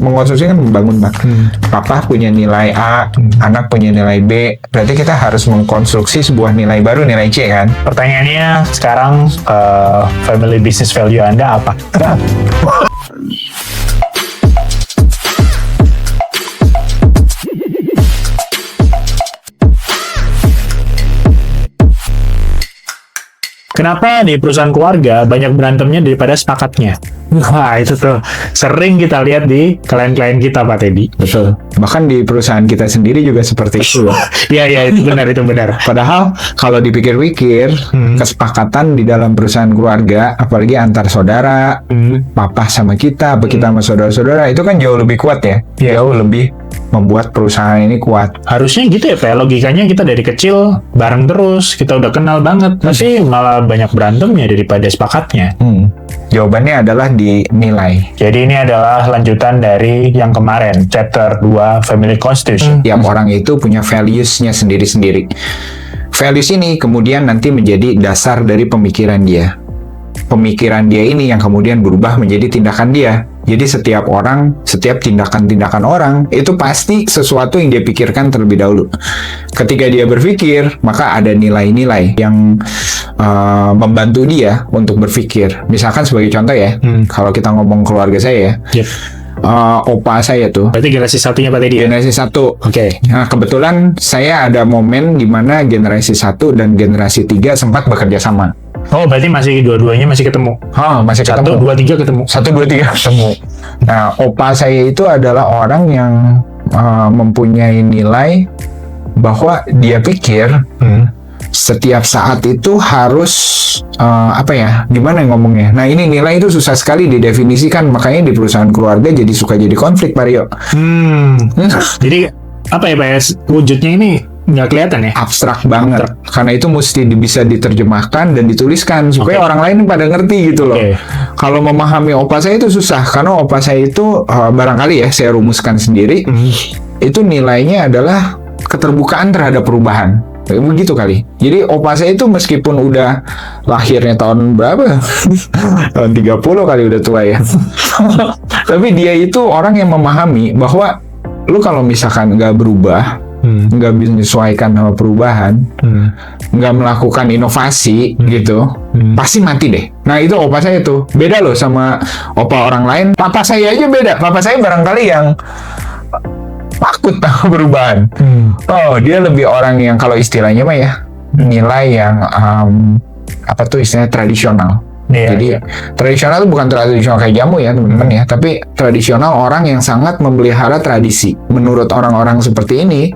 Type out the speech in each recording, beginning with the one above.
Mengkonsumsi kan membangun, Pak. Papa punya nilai A, anak punya nilai B. Berarti kita harus mengkonstruksi sebuah nilai baru, nilai C kan? Pertanyaannya sekarang, family business value Anda apa? Kenapa di perusahaan keluarga banyak berantemnya daripada sepakatnya? Wah, itu tuh sering kita lihat di klien-klien kita, Pak Teddy. Betul. Bahkan di perusahaan kita sendiri juga seperti itu. Iya, itu benar. Padahal kalau dipikir-pikir, kesepakatan di dalam perusahaan keluarga, apalagi antar saudara, papa sama kita, apa kita sama saudara-saudara, itu kan jauh lebih kuat ya. Jauh lebih membuat perusahaan ini kuat. Harusnya gitu ya, Pak. Logikanya kita dari kecil bareng terus, kita udah kenal banget. Tapi malah banyak berantemnya daripada sepakatnya. Jawabannya adalah di nilai. Jadi ini adalah lanjutan dari yang kemarin, chapter 2, Family Constitution. Tiap orang itu punya values-nya sendiri-sendiri. Values ini kemudian nanti menjadi dasar dari pemikiran dia. Pemikiran dia ini yang kemudian berubah menjadi tindakan dia. Jadi setiap orang, setiap tindakan-tindakan orang, itu pasti sesuatu yang dia pikirkan terlebih dahulu. Ketika dia berpikir, maka ada nilai-nilai yang membantu dia untuk berpikir. Misalkan sebagai contoh ya, kalau kita ngomong keluarga saya ya, opa saya tuh. Berarti generasi satunya Pak Teddy? Generasi satu. Oke. Nah, kebetulan saya ada momen di mana generasi 1 dan generasi 3 sempat bekerja sama. Oh, berarti masih dua-duanya masih ketemu? Masih ketemu. 1, 2, 3 ketemu? 1, 2, 3 ketemu. Nah, opa saya itu adalah orang yang mempunyai nilai bahwa dia pikir setiap saat itu harus gimana ngomongnya? Nah, ini nilai itu susah sekali didefinisikan, makanya di perusahaan keluarga jadi suka jadi konflik, Pak Rio. Jadi apa ya, Pak ya? Wujudnya ini nggak kelihatan ya? Abstrak banget. Karena itu mesti bisa diterjemahkan dan dituliskan supaya orang lain pada ngerti gitu loh. Kalau memahami opa saya itu susah, karena opa saya itu barangkali ya saya rumuskan sendiri. Itu nilainya adalah keterbukaan terhadap perubahan. Begitu kali. Jadi opa saya itu meskipun udah lahirnya tahun berapa? Tahun 30 kali, udah tua ya. Tapi dia itu orang yang memahami bahwa lu kalau misalkan nggak berubah, nggak bisa menyesuaikan sama perubahan, nggak melakukan inovasi gitu, pasti mati deh. Nah, itu opa saya tuh. Beda loh sama opa orang lain. Papa saya aja beda. Papa saya barangkali yang takut sama perubahan. Dia lebih orang yang kalau istilahnya mah ya, nilai yang istilahnya tradisional. Jadi tradisional itu bukan tradisional kayak jamu ya teman-teman ya, tapi tradisional orang yang sangat memelihara tradisi. Menurut orang-orang seperti ini,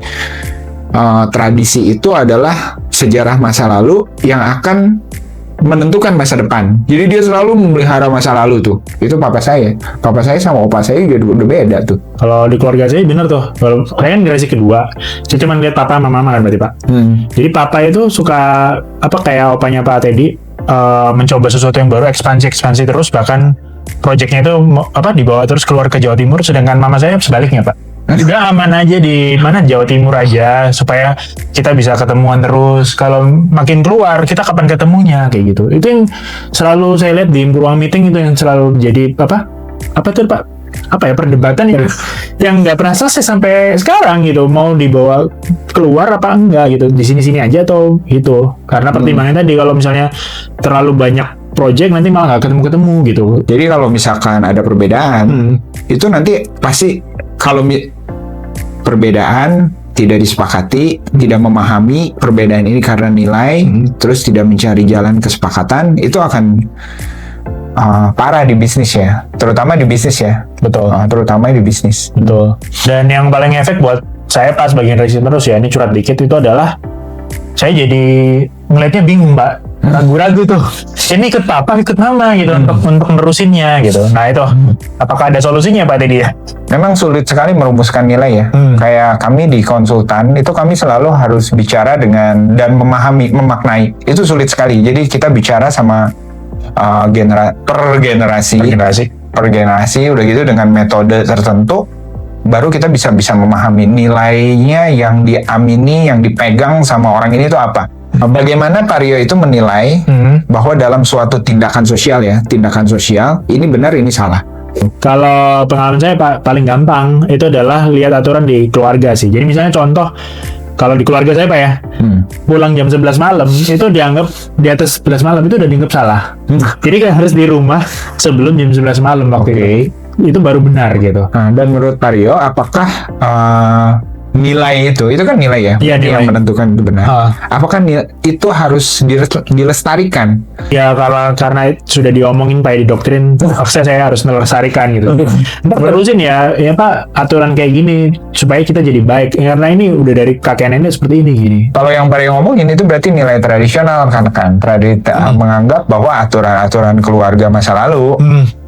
tradisi itu adalah sejarah masa lalu yang akan menentukan masa depan. Jadi dia selalu memelihara masa lalu tuh. Itu papa saya. Papa saya sama opa saya juga udah beda tuh. Kalau di keluarga saya bener tuh. Kalau saya kan generasi kedua, saya cuma lihat papa sama mama kan berarti, Pak. Jadi papa itu suka kayak opanya Pak Teddy, mencoba sesuatu yang baru, ekspansi terus, bahkan proyeknya itu dibawa terus keluar ke Jawa Timur, sedangkan mama saya sebaliknya, Pak. Udah aman aja di mana Jawa Timur aja supaya kita bisa ketemuan terus. Kalau makin keluar kita kapan ketemunya kayak gitu. Itu yang selalu saya lihat di ruang meeting, itu yang selalu jadi perdebatan yang nggak pernah selesai sampai sekarang gitu. Mau dibawa keluar apa enggak gitu, di sini aja atau gitu. Karena pertimbangan tadi, kalau misalnya terlalu banyak project nanti malah nggak ketemu gitu. Jadi kalau misalkan ada perbedaan, itu nanti pasti kalau perbedaan tidak disepakati, tidak memahami perbedaan ini karena nilai, terus tidak mencari jalan kesepakatan, itu akan parah di bisnis ya, terutama di bisnis ya. Betul. Terutama di bisnis. Betul. Dan yang paling efek buat saya pas bagian reaksi terus ya, ini curhat dikit, itu adalah saya jadi ngeliatnya bingung, Mbak. Ragu-ragu tuh. Ini ikut papa, ikut mama gitu untuk nerusinnya gitu. Nah itu, apakah ada solusinya Pak Teddy ya? Memang sulit sekali merumuskan nilai ya. Kayak kami di konsultan itu kami selalu harus bicara dengan dan memaknai. Itu sulit sekali. Jadi kita bicara sama per generasi udah gitu dengan metode tertentu, baru kita bisa memahami nilainya yang diamini, yang dipegang sama orang ini itu apa. Bagaimana Pak Rio itu menilai bahwa dalam suatu tindakan sosial ini benar, ini salah. Kalau pengalaman saya paling gampang itu adalah lihat aturan di keluarga sih. Jadi misalnya contoh, kalau di keluarga saya Pak ya, pulang jam 11 malam itu dianggap, di atas 11 malam itu udah dianggap salah. Jadi kan harus di rumah sebelum jam 11 malam waktu itu baru benar gitu. Nah, dan menurut Pak Rio, apakah nilai itu kan nilai ya, Iya, nilai. yang menentukan itu benar. Apakah itu harus dilestarikan? Ya kalau karena sudah diomongin Pak, didoktrin, saya harus melestarikan gitu. Terusin ya Pak, aturan kayak gini supaya kita jadi baik. Karena ini udah dari kakek nenek seperti ini gini. Kalau yang Pak Rio ngomongin itu berarti nilai tradisional kan menganggap bahwa aturan-aturan keluarga masa lalu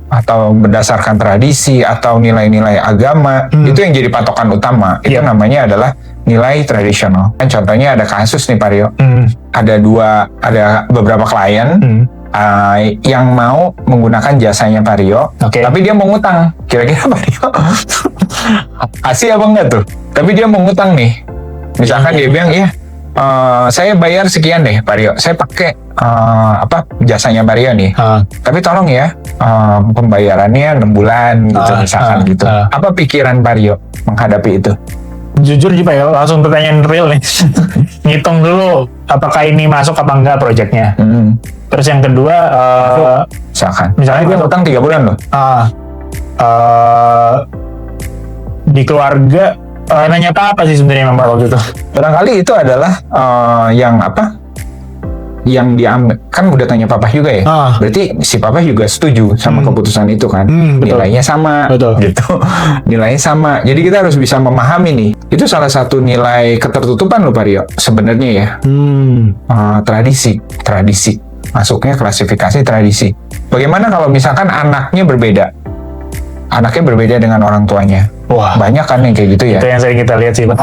atau berdasarkan tradisi atau nilai-nilai agama itu yang jadi patokan utama. Itu namanya adalah nilai tradisional. Kan contohnya ada kasus nih Pak Rio, ada beberapa klien yang mau menggunakan jasanya Pak Rio, tapi dia mau ngutang. Kira-kira Pak Rio asih apa enggak tuh? Tapi dia mau ngutang nih. Misalkan dia bilang, saya bayar sekian deh Pak Rio, saya pakai jasanya Pak Rio nih, tapi tolong ya pembayarannya 6 bulan gitu misalkan gitu. Apa pikiran Pak Rio menghadapi itu? Jujur Pak ya, langsung pertanyaan real nih. Ngitung dulu apakah ini masuk apa enggak proyeknya. Terus yang kedua, misalnya dia utang 3 bulan loh. Di keluarga nanya apa sih sebenarnya Pak waktu itu? Barangkali itu adalah yang diambil, kan udah tanya papa juga ya. Berarti si papa juga setuju sama keputusan itu kan. Nilainya sama gitu. Nilainya sama. Jadi kita harus bisa memahami nih. Itu salah satu nilai ketertutupan loh Pak Rio sebenarnya ya. Tradisi. Masuknya klasifikasi tradisi. Bagaimana kalau misalkan anaknya berbeda? Anaknya berbeda dengan orang tuanya. Wah, banyak kan yang kayak gitu ya. Itu yang sering kita lihat sih Pak.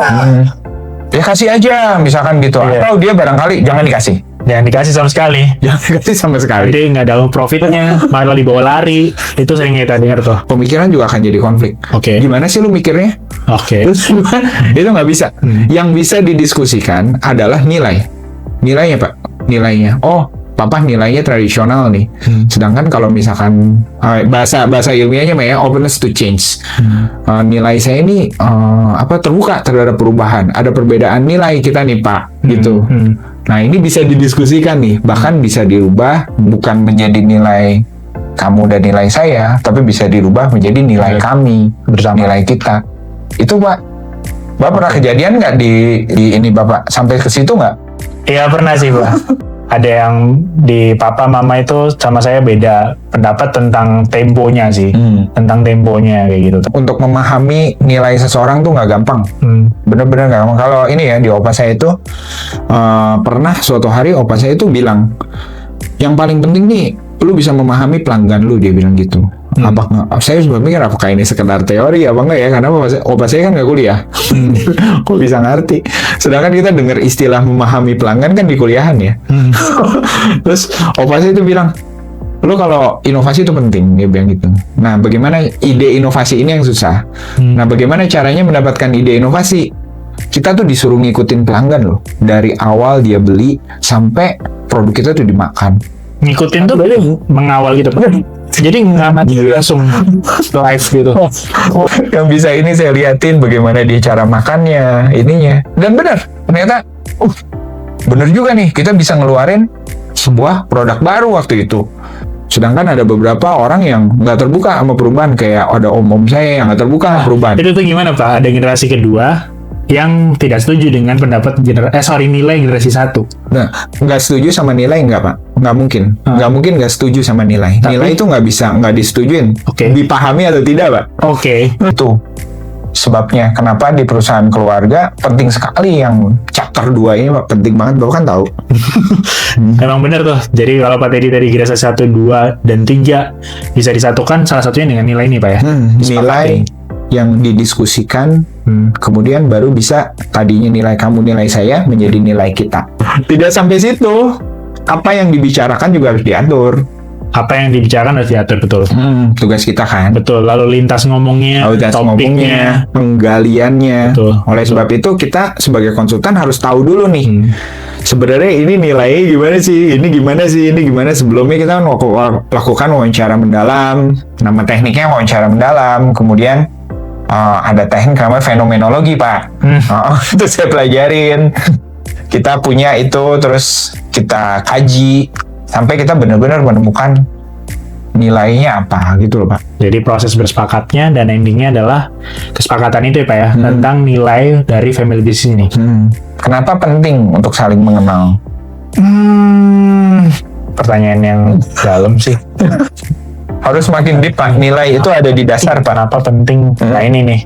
Ya kasih aja misalkan gitu. Atau dia barangkali jangan dikasih. Jangan dikasih sama sekali. Jangan dikasih sama sekali. Jadi nggak ada profitnya, malah dibawa lari. Itu sering kita dengar tuh. Pemikiran juga akan jadi konflik. Gimana sih lu mikirnya? Terus itu nggak bisa. Yang bisa didiskusikan adalah nilai. Nilainya Pak. Nilainya. Oh, papa nilainya tradisional nih. Sedangkan kalau misalkan bahasa ilmiahnya ya openness to change. Nilai saya ini terbuka terhadap perubahan. Ada perbedaan nilai kita nih Pak, gitu. Nah ini bisa didiskusikan nih, bahkan bisa dirubah bukan menjadi nilai kamu dan nilai saya, tapi bisa dirubah menjadi nilai kami bersama, nilai kita. Itu Pak, Bapak pernah kejadian nggak di ini Bapak sampai ke situ nggak? Iya pernah sih Pak. Ada yang di papa mama itu sama saya beda pendapat tentang temponya sih, tentang temponya kayak gitu. Untuk memahami nilai seseorang tuh nggak gampang, bener-bener nggak gampang. Kalau ini ya di opa saya itu pernah suatu hari opa saya itu bilang, yang paling penting nih lu bisa memahami pelanggan lu, dia bilang gitu. Saya juga mikir apakah ini sekedar teori apa enggak ya, karena opa saya kan nggak kuliah. Kok bisa ngerti, sedangkan kita dengar istilah memahami pelanggan kan di kuliahan ya. Terus opa saya itu bilang, lu kalau inovasi itu penting, dia bilang gitu. Nah bagaimana ide inovasi ini yang susah. Nah bagaimana caranya mendapatkan ide inovasi? Kita tuh disuruh ngikutin pelanggan loh, dari awal dia beli sampai produk kita tuh dimakan. Ngikutin tuh berarti mengawal gitu Pak. Jadi ngamati langsung live gitu. Yang bisa ini saya liatin bagaimana dia cara makannya, ininya. Dan benar, ternyata benar juga nih, kita bisa ngeluarin sebuah produk baru waktu itu. Sedangkan ada beberapa orang yang nggak terbuka sama perubahan, kayak ada om saya yang nggak terbuka sama perubahan. Itu tuh gimana Pak? Ada generasi kedua yang tidak setuju dengan pendapat nilai generasi 1. Nah, nggak setuju sama nilai nggak Pak? Nggak mungkin. Nggak mungkin nggak setuju sama nilai. Nilai itu nggak disetujuin. Dipahami atau tidak Pak? Itu sebabnya kenapa di perusahaan keluarga penting sekali yang chapter 2 ini Pak. Penting banget, Bapak kan tahu. Emang bener tuh. Jadi kalau Pak Teddy dari generasi 1, 2, dan 3 bisa disatukan salah satunya dengan nilai ini Pak ya. Nilai yang didiskusikan, kemudian baru bisa tadinya nilai kamu, nilai saya menjadi nilai kita. Tidak sampai situ, apa yang dibicarakan juga harus diatur. apa yang dibicarakan harus diatur betul. Tugas kita kan. Betul. Lalu lintas ngomongnya, topiknya, penggaliannya. Betul. Oleh sebab itu kita sebagai konsultan harus tahu dulu nih. Sebenarnya ini nilainya gimana sih? Ini gimana sih? Ini gimana? Sebelumnya kita lakukan wawancara mendalam. Nama tekniknya wawancara mendalam. Kemudian ada teknik namanya fenomenologi, Pak. Itu saya pelajarin. Kita punya itu, terus kita kaji sampai kita benar-benar menemukan nilainya apa gitu loh, Pak. Jadi proses bersepakatnya dan endingnya adalah kesepakatan itu ya, Pak ya, tentang nilai dari family business ini. Kenapa penting untuk saling mengenal? Pertanyaan yang dalam sih. Harus makin deep, Pak. Nilai itu ada di dasar, Pak. Kenapa penting? Nah ini nih.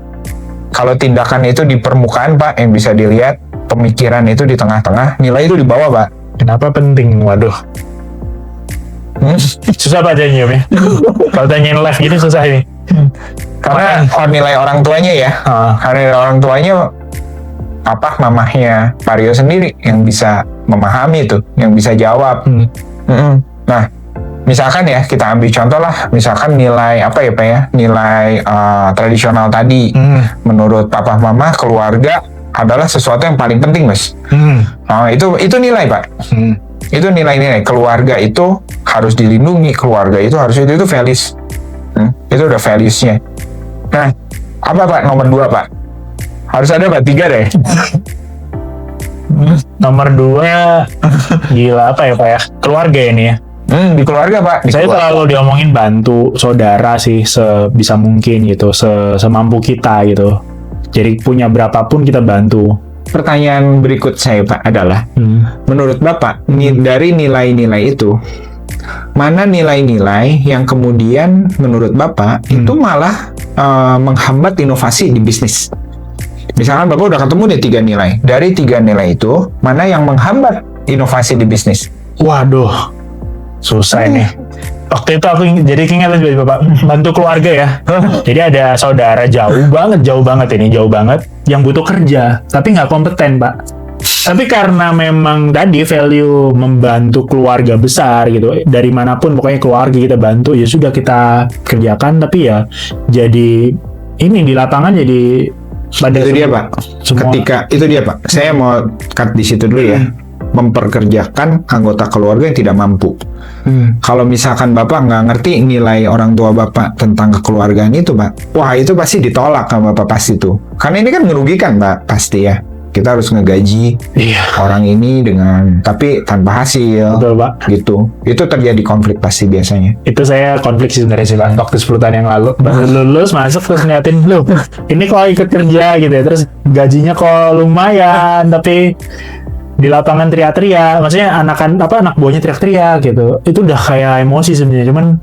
Kalau tindakan itu di permukaan, Pak, yang bisa dilihat, pemikiran itu di tengah-tengah, nilai itu di bawah, Pak. Kenapa penting? Waduh. Susah Pak jawabnya. Kalau tanyain live gini susah ini. Karena nilai orang tuanya ya. Karena nilai orang tuanya mamahnya Pak Rio sendiri yang bisa memahami itu, yang bisa jawab. Nah, misalkan ya kita ambil contoh lah, misalkan nilai apa ya Pak ya, nilai tradisional tadi. Menurut papa mama keluarga adalah sesuatu yang paling penting, Mas. Itu nilai, Pak. Itu nilai-nilai keluarga itu harus dilindungi, keluarga itu harus itu values. Itu udah values-nya. Nah, apa Pak nomor 2, Pak? Harus ada Pak 3 deh. Nomor 2 gila apa ya Pak ya? Keluarga ini ya. Di keluarga, Pak. Saya selalu diomongin bantu saudara sih sebisa mungkin gitu, semampu kita gitu. Jadi punya berapapun kita bantu. Pertanyaan berikut saya, Pak, adalah menurut Bapak, dari nilai-nilai itu, mana nilai-nilai yang kemudian menurut Bapak itu malah menghambat inovasi di bisnis? Misalkan Bapak udah ketemu nih 3 nilai. Dari 3 nilai itu, mana yang menghambat inovasi di bisnis? Waduh, susah ini. Waktu itu aku jadi ingat dari Bapak, bantu keluarga ya. Jadi ada saudara jauh banget yang butuh kerja, tapi nggak kompeten, Pak. Tapi karena memang tadi value membantu keluarga besar gitu, dari manapun pokoknya keluarga kita bantu, ya sudah kita kerjakan, tapi ya jadi ini di lapangan jadi pada itu dia, Pak. Ketika itu dia, Pak. Saya mau cut di situ dulu ya. Memperkerjakan anggota keluarga yang tidak mampu. Kalau misalkan Bapak nggak ngerti nilai orang tua Bapak tentang kekeluargaan itu, Pak, wah itu pasti ditolak sama Bapak pasti tuh. Karena ini kan merugikan, Pak, pasti ya. Kita harus ngegaji orang ini tapi tanpa hasil. Betul, Pak. Gitu. Itu terjadi konflik pasti biasanya. Itu saya konflik sih sebenarnya sih, Pak. Waktu 10 tahun yang lalu, baru lulus masuk terus ngeliatin, loh, ini kok ikut kerja gitu ya. Terus gajinya kok lumayan, tapi di lapangan teriak-teriak, maksudnya anak buahnya teriak-teriak gitu. Itu udah kayak emosi sebenarnya, cuman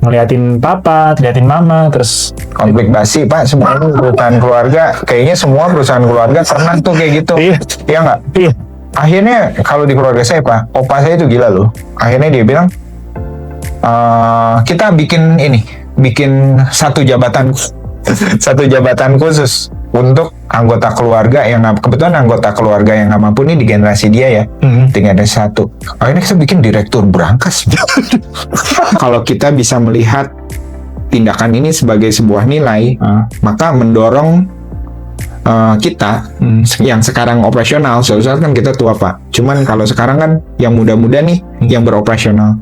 ngeliatin papa, ngeliatin mama, terus konflik basi, Pak. Semua perusahaan keluarga, kayaknya semua perusahaan keluarga pernah tuh kayak gitu. Iya nggak? Iya. Akhirnya kalau di keluarga saya, Pak, opa saya itu gila loh. Akhirnya dia bilang, kita bikin satu jabatan khusus untuk anggota keluarga yang kebetulan anggota keluarga yang nggak mampu nih di generasi dia ya, di generasi 1. Akhirnya kita bikin direktur berangkas. Kalau kita bisa melihat tindakan ini sebagai sebuah nilai, maka mendorong kita yang sekarang operasional, soalnya kan kita tua, Pak. Cuman kalau sekarang kan yang muda-muda nih yang beroperasional,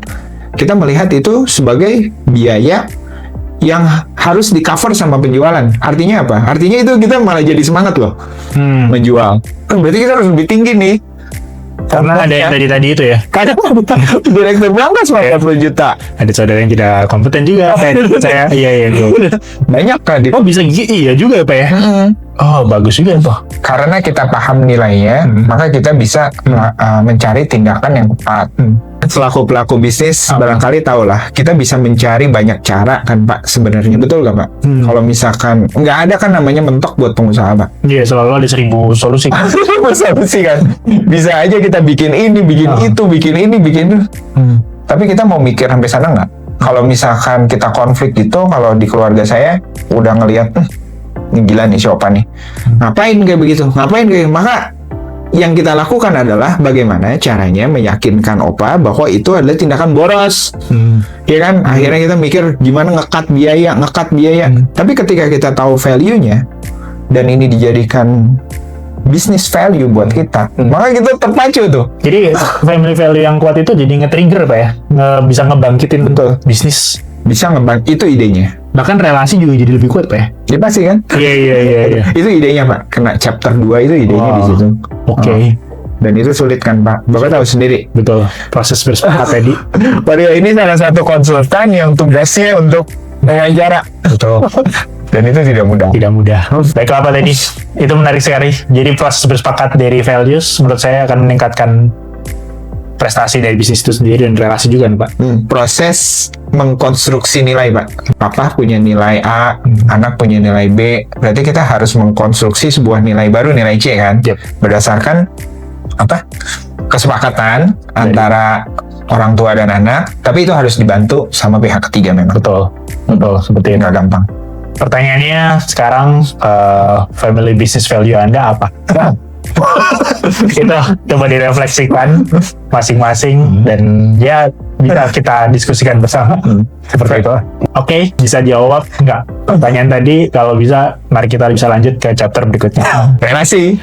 kita melihat itu sebagai biaya yang harus di cover sama penjualan. Artinya apa? Artinya itu kita malah jadi semangat loh menjual. Berarti kita harus lebih tinggi nih. Karena ada yang tadi itu ya. Kadang direktur berangkas 40 juta. Ada saudara yang tidak kompeten juga. Saya iya. Banyak kan. Oh bisa iya juga ya, Pak ya. Oh bagus juga tuh. Karena kita paham nilainya, maka kita bisa mencari tindakan yang tepat. Pelaku bisnis barangkali tahulah, kita bisa mencari banyak cara kan, Pak, sebenarnya. Betul nggak, Pak? Kalau misalkan nggak ada kan namanya mentok buat pengusaha, Pak. Iya, selalu ada 1000 solusi. 1000 solusi kan. Bisa aja kita bikin ini, bikin itu, bikin ini, bikin itu. Tapi kita mau mikir sampai sana nggak? Kalau misalkan kita konflik gitu, kalau di keluarga saya udah ngelihat ini gila nih si Opa nih. Ngapain kayak begitu? Maka yang kita lakukan adalah bagaimana caranya meyakinkan opa bahwa itu adalah tindakan boros. Ya kan? Akhirnya kita mikir gimana ngekat biaya. Tapi ketika kita tahu value-nya dan ini dijadikan business value buat kita, maka kita terpacu tuh. Jadi family value yang kuat itu jadi nge-trigger Pak ya, bisa ngebangkitin bisnis. Bisa itu idenya. Bahkan relasi juga jadi lebih kuat Pak ya. Ya pasti kan? Iya. Itu idenya Pak. Kena chapter 2 itu idenya di situ. Oke. Dan itu sulit kan Pak. Bapak tahu sendiri. Betul. Proses bersepakat tadi. Padahal ini salah satu konsultan yang tugasnya untuk wawancara. Betul. Dan itu tidak mudah. Tidak mudah. Baiklah Pak Teddy, itu menarik sekali. Jadi proses bersepakat dari values menurut saya akan meningkatkan prestasi dari bisnis itu sendiri dan relasi juga Pak. Proses mengkonstruksi nilai Pak. Papa punya nilai A, anak punya nilai B. Berarti kita harus mengkonstruksi sebuah nilai baru, nilai C kan? Berdasarkan kesepakatan antara orang tua dan anak. Tapi itu harus dibantu sama pihak ketiga memang. Betul. Seperti itu. Nggak gampang. Pertanyaannya sekarang, family business value Anda apa? Itu coba direfleksikan masing-masing dan ya bisa kita diskusikan bersama seperti itu. Oke, bisa jawab nggak pertanyaan tadi? Kalau bisa, mari kita bisa lanjut ke chapter berikutnya. Prestasi.